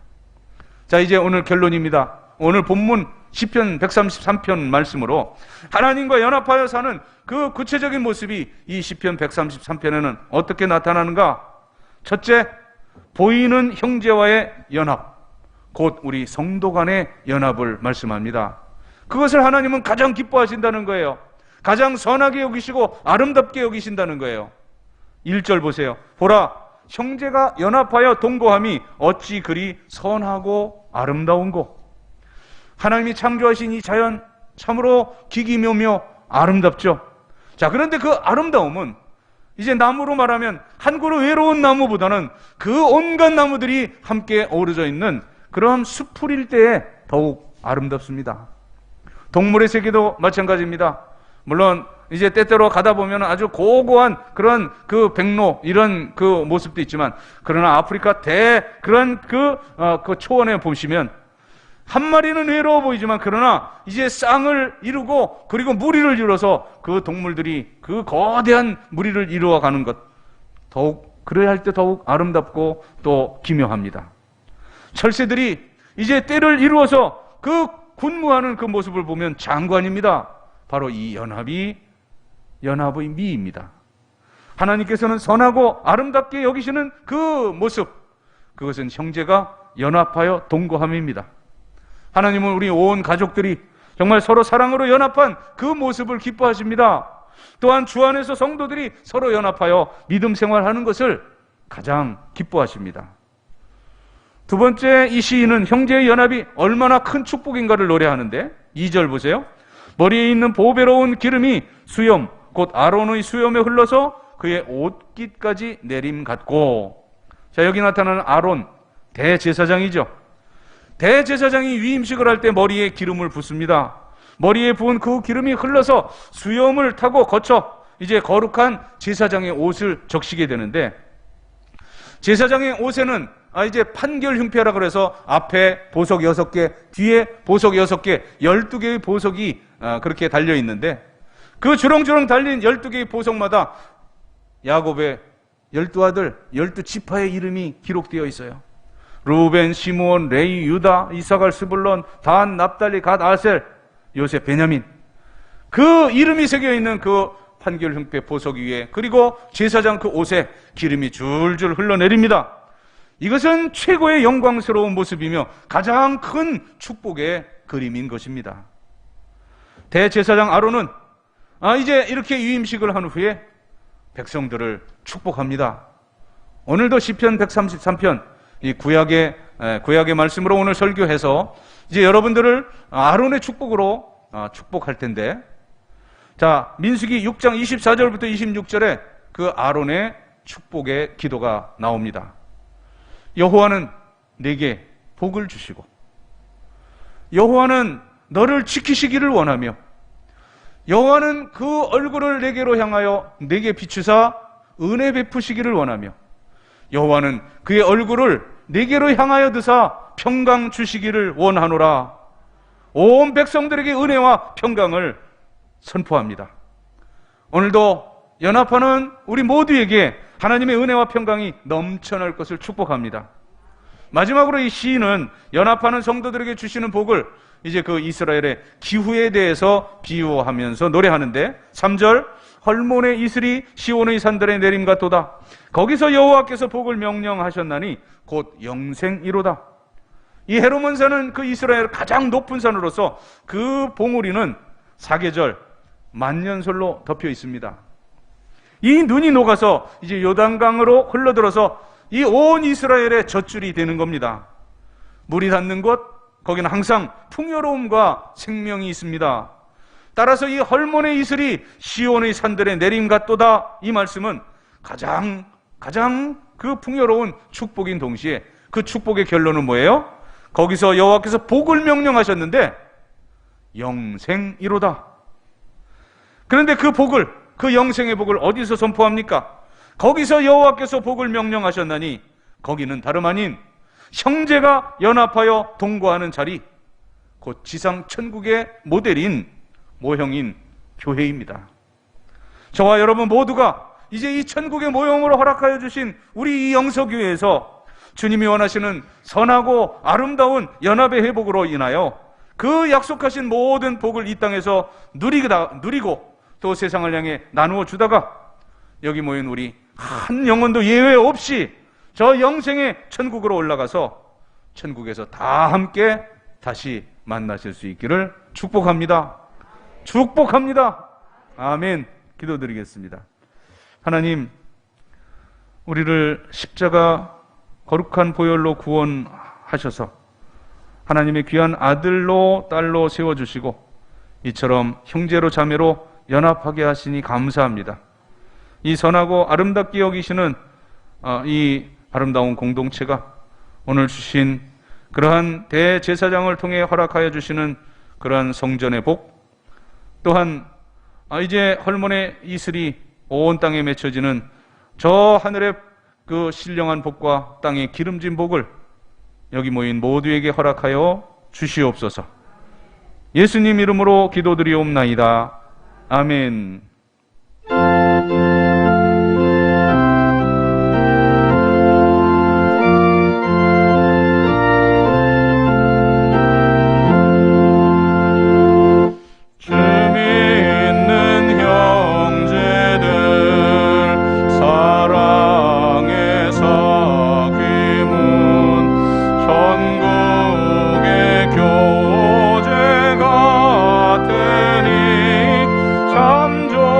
자, 이제 오늘 결론입니다. 오늘 본문 시편 133편 말씀으로 하나님과 연합하여 사는 그 구체적인 모습이 이 시편 133편에는 어떻게 나타나는가? 첫째, 보이는 형제와의 연합, 곧 우리 성도 간의 연합을 말씀합니다. 그것을 하나님은 가장 기뻐하신다는 거예요. 가장 선하게 여기시고 아름답게 여기신다는 거예요. 1절 보세요. 보라, 형제가 연합하여 동거함이 어찌 그리 선하고 아름다운고. 하나님이 창조하신 이 자연 참으로 기기묘며 아름답죠. 자, 그런데 그 아름다움은 이제 나무로 말하면 한 그루 외로운 나무보다는 그 온갖 나무들이 함께 어우러져 있는 그런 숲풀일 때에 더욱 아름답습니다. 동물의 세계도 마찬가지입니다. 물론 이제 때때로 가다 보면 아주 고고한 그런 그 백로 이런 그 모습도 있지만, 그러나 아프리카 그런 그 초원에 보시면 한 마리는 외로워 보이지만 그러나 이제 쌍을 이루고 그리고 무리를 이뤄서 그 동물들이 그 거대한 무리를 이루어가는 것, 더욱 그래야 할 때 더욱 아름답고 또 기묘합니다. 철새들이 이제 떼를 이루어서 그 군무하는 그 모습을 보면 장관입니다. 바로 이 연합의 미입니다. 하나님께서는 선하고 아름답게 여기시는 그 모습, 그것은 형제가 연합하여 동거함입니다. 하나님은 우리 온 가족들이 정말 서로 사랑으로 연합한 그 모습을 기뻐하십니다. 또한 주 안에서 성도들이 서로 연합하여 믿음 생활하는 것을 가장 기뻐하십니다. 두 번째, 이 시인은 형제의 연합이 얼마나 큰 축복인가를 노래하는데 2절 보세요. 머리에 있는 보배로운 기름이 수염, 곧 아론의 수염에 흘러서 그의 옷깃까지 내림 같고. 자, 여기 나타나는 아론, 대제사장이죠. 대제사장이 위임식을 할 때 머리에 기름을 붓습니다. 머리에 부은 그 기름이 흘러서 수염을 타고 거쳐 이제 거룩한 제사장의 옷을 적시게 되는데, 제사장의 옷에는 이제 판결 흉패라 그래서 앞에 보석 6개, 뒤에 보석 6개, 12개의 보석이 그렇게 달려 있는데, 그 주렁주렁 달린 12개의 보석마다 야곱의 12아들 12지파의 이름이 기록되어 있어요. 루벤, 시므온, 레위, 유다, 이사갈, 스불론, 단, 납달리, 갓, 아셀, 요셉, 베냐민, 그 이름이 새겨 있는 그 판결 흉패 보석 위에, 그리고 제사장 그 옷에 기름이 줄줄 흘러내립니다. 이것은 최고의 영광스러운 모습이며 가장 큰 축복의 그림인 것입니다. 대제사장 아론은 이제 이렇게 위임식을 한 후에 백성들을 축복합니다. 오늘도 시편 133편, 이 구약의 말씀으로 오늘 설교해서 이제 여러분들을 아론의 축복으로 축복할 텐데, 자, 민수기 6장 24절부터 26절에 그 아론의 축복의 기도가 나옵니다. 여호와는 내게 복을 주시고, 여호와는 너를 지키시기를 원하며, 여호와는 그 얼굴을 내게로 향하여 내게 비추사 은혜 베푸시기를 원하며, 여호와는 그의 얼굴을 내게로 향하여 드사 평강 주시기를 원하노라. 온 백성들에게 은혜와 평강을 선포합니다. 오늘도 연합하는 우리 모두에게 하나님의 은혜와 평강이 넘쳐날 것을 축복합니다. 마지막으로 이 시인은 연합하는 성도들에게 주시는 복을 이제 그 이스라엘의 기후에 대해서 비유하면서 노래하는데, 3절, 헐몬의 이슬이 시온의 산들에 내림 같도다. 거기서 여호와께서 복을 명령하셨나니 곧 영생이로다. 이 헤르몬 산은 그 이스라엘 가장 높은 산으로서 그 봉우리는 사계절 만년설로 덮여 있습니다. 이 눈이 녹아서 이제 요단강으로 흘러들어서 이 온 이스라엘의 젖줄이 되는 겁니다. 물이 닿는 곳, 거기는 항상 풍요로움과 생명이 있습니다. 따라서 이 헐몬의 이슬이 시온의 산들에 내림 같도다. 이 말씀은 가장 그 풍요로운 축복인 동시에 그 축복의 결론은 뭐예요? 거기서 여호와께서 복을 명령하셨는데 영생이로다. 그런데 그 복을, 그 영생의 복을 어디서 선포합니까? 거기서 여호와께서 복을 명령하셨나니 거기는 다름 아닌 형제가 연합하여 동거하는 자리, 곧 지상 천국의 모델인 모형인 교회입니다. 저와 여러분 모두가 이제 이 천국의 모형으로 허락하여 주신 우리 이 영서교회에서 주님이 원하시는 선하고 아름다운 연합의 회복으로 인하여 그 약속하신 모든 복을 이 땅에서 누리고 또 세상을 향해 나누어 주다가 여기 모인 우리 한 영혼도 예외 없이 저 영생의 천국으로 올라가서 천국에서 다 함께 다시 만나실 수 있기를 축복합니다. 축복합니다. 아멘. 기도드리겠습니다. 하나님, 우리를 십자가 거룩한 보혈로 구원하셔서 하나님의 귀한 아들로 딸로 세워주시고 이처럼 형제로 자매로 연합하게 하시니 감사합니다. 이 선하고 아름답게 여기시는 이 아름다운 공동체가 오늘 주신 그러한 대제사장을 통해 허락하여 주시는 그러한 성전의 복, 또한 이제 헐몬의 이슬이 온 땅에 맺혀지는 저 하늘의 그 신령한 복과 땅의 기름진 복을 여기 모인 모두에게 허락하여 주시옵소서. 예수님 이름으로 기도드리옵나이다. 아멘. 참 좋은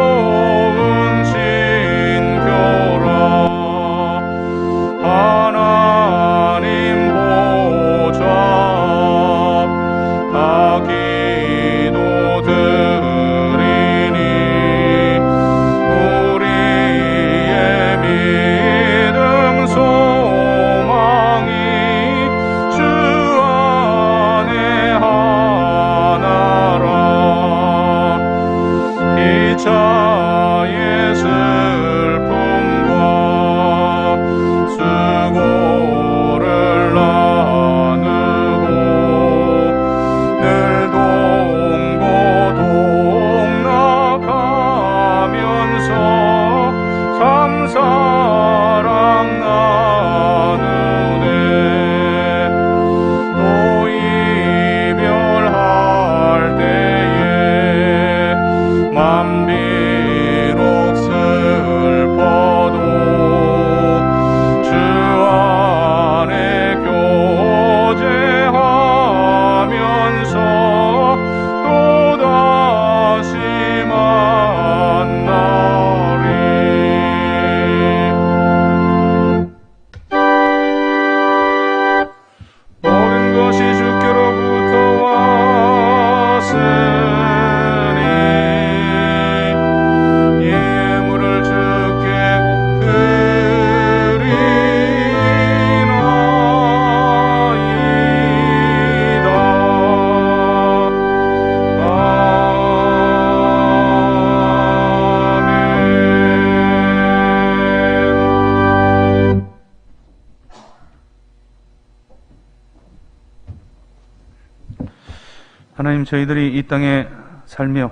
하나님, 저희들이 이 땅에 살며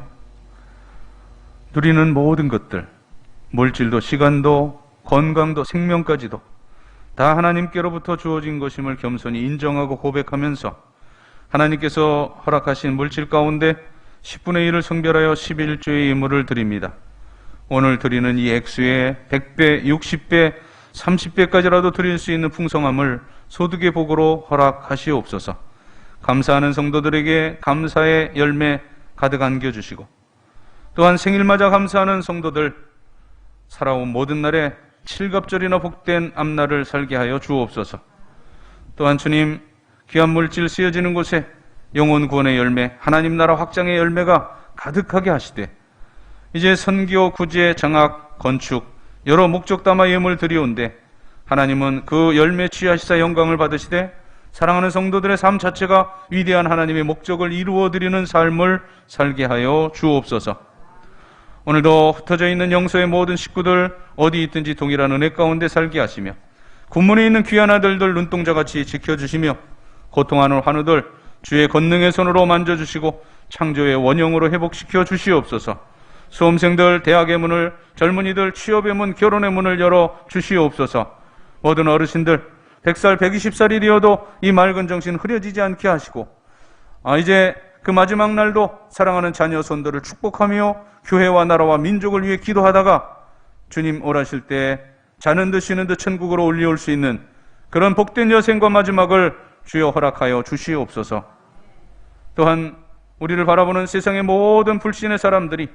누리는 모든 것들, 물질도 시간도 건강도 생명까지도 다 하나님께로부터 주어진 것임을 겸손히 인정하고 고백하면서 하나님께서 허락하신 물질 가운데 10분의 1을 성별하여 11조의 예물을 드립니다. 오늘 드리는 이 액수에 100배, 60배, 30배까지라도 드릴 수 있는 풍성함을 소득의 복으로 허락하시옵소서. 감사하는 성도들에게 감사의 열매 가득 안겨주시고, 또한 생일 맞아 감사하는 성도들 살아온 모든 날에 칠갑절이나 복된 앞날을 살게 하여 주옵소서. 또한 주님, 귀한 물질 쓰여지는 곳에 영혼 구원의 열매, 하나님 나라 확장의 열매가 가득하게 하시되, 이제 선교, 구제, 장학, 건축 여러 목적 담아 예물 드리온데 하나님은 그 열매 취하시사 영광을 받으시되 사랑하는 성도들의 삶 자체가 위대한 하나님의 목적을 이루어 드리는 삶을 살게 하여 주옵소서. 오늘도 흩어져 있는 영서의 모든 식구들 어디 있든지 동일한 은혜 가운데 살게 하시며, 군문에 있는 귀한 아들들 눈동자같이 지켜주시며, 고통하는 환우들 주의 권능의 손으로 만져주시고 창조의 원형으로 회복시켜 주시옵소서. 수험생들 대학의 문을, 젊은이들 취업의 문, 결혼의 문을 열어 주시옵소서. 모든 어르신들 100살, 120살이 되어도 이 맑은 정신 흐려지지 않게 하시고, 이제 그 마지막 날도 사랑하는 자녀 손들을 축복하며 교회와 나라와 민족을 위해 기도하다가 주님 오라실 때 자는 듯 쉬는 듯 천국으로 올려올 수 있는 그런 복된 여생과 마지막을 주여 허락하여 주시옵소서. 또한 우리를 바라보는 세상의 모든 불신의 사람들이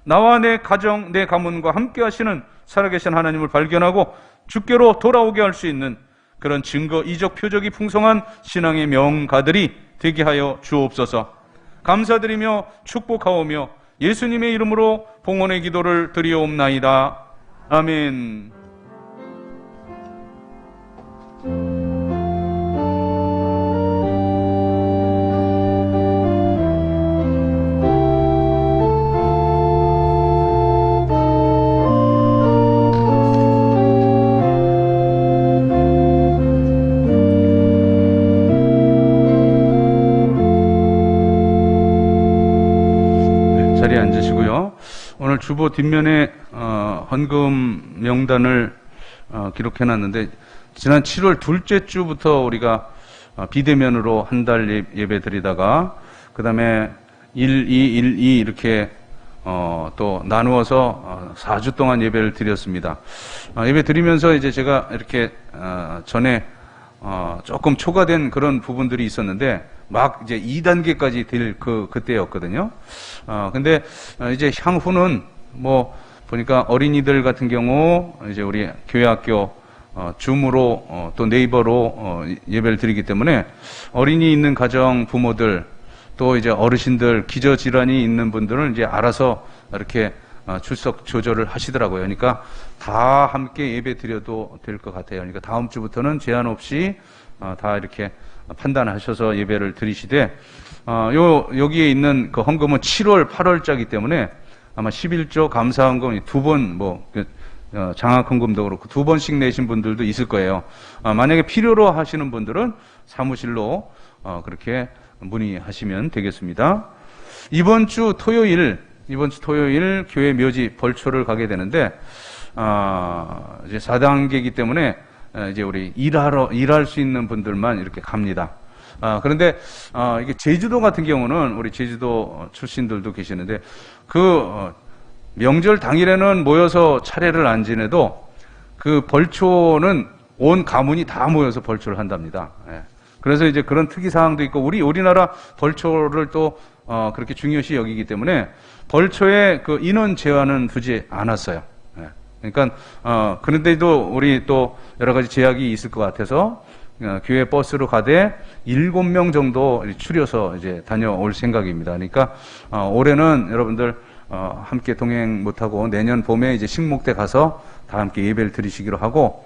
나와 내 가정, 내 가문과 함께 하시는 살아계신 하나님을 발견하고 주께로 돌아오게 할 수 있는 그런 증거, 이적, 표적이 풍성한 신앙의 명가들이 되게 하여 주옵소서. 감사드리며 축복하오며 예수님의 이름으로 봉헌의 기도를 드리옵나이다. 아멘. 자리에 앉으시고요. 오늘 주보 뒷면에 헌금 명단을 기록해놨는데, 지난 7월 둘째 주부터 우리가 비대면으로 한 달 예배 드리다가 그 다음에 1, 2, 1, 2 이렇게 또 나누어서 4주 동안 예배를 드렸습니다. 예배 드리면서 이제 제가 이렇게 전에 조금 초과된 그런 부분들이 있었는데 막 이제 2단계까지 될 그때였거든요. 근데 이제 향후는 뭐 보니까 어린이들 같은 경우 이제 우리 교회학교 줌으로 또 네이버로 예배를 드리기 때문에 어린이 있는 가정 부모들 또 이제 어르신들 기저질환이 있는 분들은 이제 알아서 이렇게 출석 조절을 하시더라고요. 그러니까 다 함께 예배 드려도 될 것 같아요. 그러니까 다음 주부터는 제한 없이 다 이렇게 판단하셔서 예배를 드리시되, 여기에 있는 그 헌금은 7월, 8월짜기 때문에 아마 11조 감사 헌금 두 번, 장학 헌금도 그렇고 두 번씩 내신 분들도 있을 거예요. 만약에 필요로 하시는 분들은 사무실로 그렇게 문의하시면 되겠습니다. 이번 주 토요일 교회 묘지 벌초를 가게 되는데, 이제 4단계이기 때문에 이제 우리 일할 수 있는 분들만 이렇게 갑니다. 그런데 이게 제주도 같은 경우는 우리 제주도 출신들도 계시는데 명절 당일에는 모여서 차례를 안 지내도 그 벌초는 온 가문이 다 모여서 벌초를 한답니다. 예. 그래서 이제 그런 특이 사항도 있고 우리나라 벌초를 또 그렇게 중요시 여기기 때문에 벌초에 그 인원 제한은 두지 않았어요. 예. 그러니까 그런데도 우리 또 여러 가지 제약이 있을 것 같아서 교회 버스로 가되 7명 정도 추려서 이제 다녀올 생각입니다. 그러니까 올해는 여러분들 함께 동행 못하고 내년 봄에 이제 식목대 가서 다 함께 예배를 드리시기로 하고,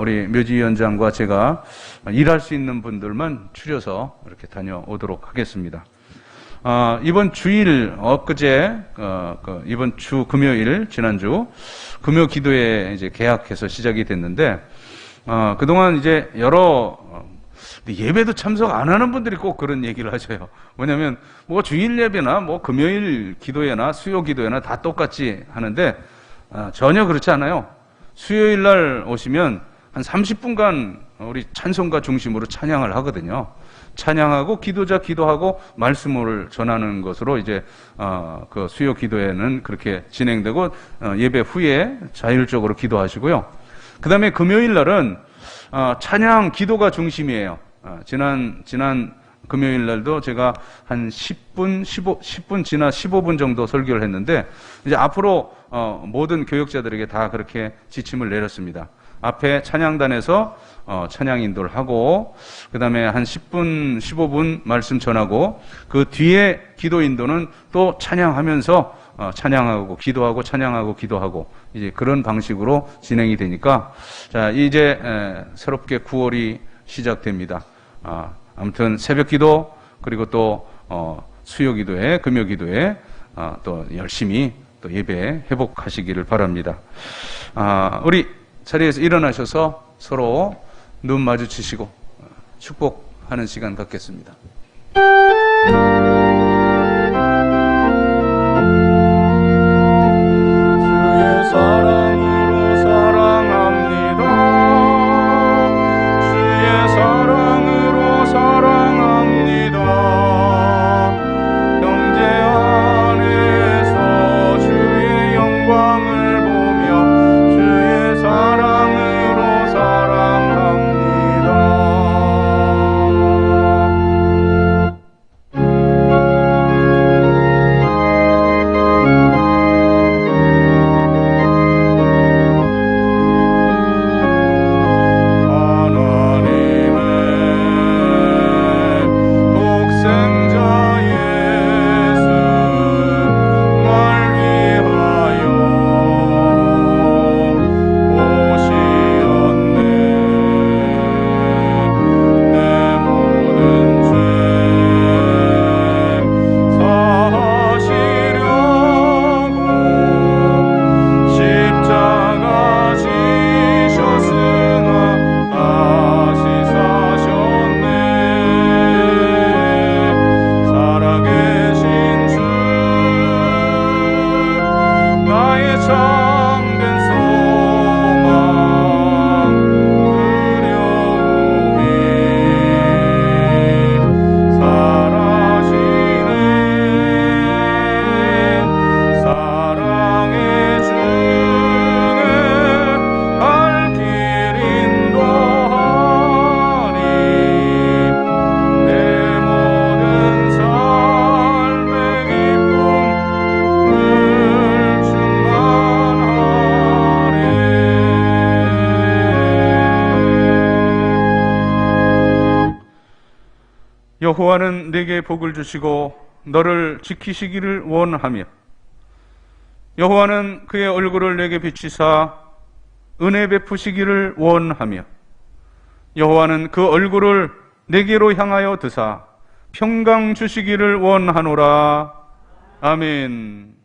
우리 묘지위원장과 제가 일할 수 있는 분들만 추려서 이렇게 다녀오도록 하겠습니다. 이번 주일 이번 주 금요일 지난주 금요 기도회 이제 개학해서 시작이 됐는데, 그동안 이제 여러 근데 예배도 참석 안 하는 분들이 꼭 그런 얘기를 하셔요. 뭐냐면 뭐 주일 예배나 뭐 금요일 기도회나 수요 기도회나 다 똑같이 하는데 전혀 그렇지 않아요. 수요일 날 오시면 한 30분간 우리 찬송가 중심으로 찬양을 하거든요. 찬양하고 기도자 기도하고 말씀을 전하는 것으로 이제 그 수요 기도회는 그렇게 진행되고 예배 후에 자율적으로 기도하시고요. 그 다음에 금요일 날은 찬양 기도가 중심이에요. 지난 금요일 날도 제가 한 10분 지나 15분 정도 설교를 했는데 이제 앞으로 모든 교역자들에게 다 그렇게 지침을 내렸습니다. 앞에 찬양단에서 찬양 인도를 하고 그 다음에 한 10분, 15분 말씀 전하고 그 뒤에 기도 인도는 또 찬양하면서 찬양하고 기도하고 찬양하고 기도하고 이제 그런 방식으로 진행이 되니까 자 이제 새롭게 9월이 시작됩니다. 아무튼 새벽 기도 그리고 또 수요 기도회, 금요 기도회 또 열심히 또 예배 회복하시기를 바랍니다. 우리 자리에서 일어나셔서 서로 눈 마주치시고 축복하는 시간 갖겠습니다. 주의 사랑으로 사랑합니다. 주의 사랑으로 사랑합니다. 형제 안에서 주의 영광을 보며 주의 사랑으로 사랑합니다. 여호와는 내게 복을 주시고 너를 지키시기를 원하며 여호와는 그의 얼굴을 내게 비치사 은혜 베푸시기를 원하며 여호와는 그 얼굴을 내게로 향하여 드사 평강 주시기를 원하노라. 아멘.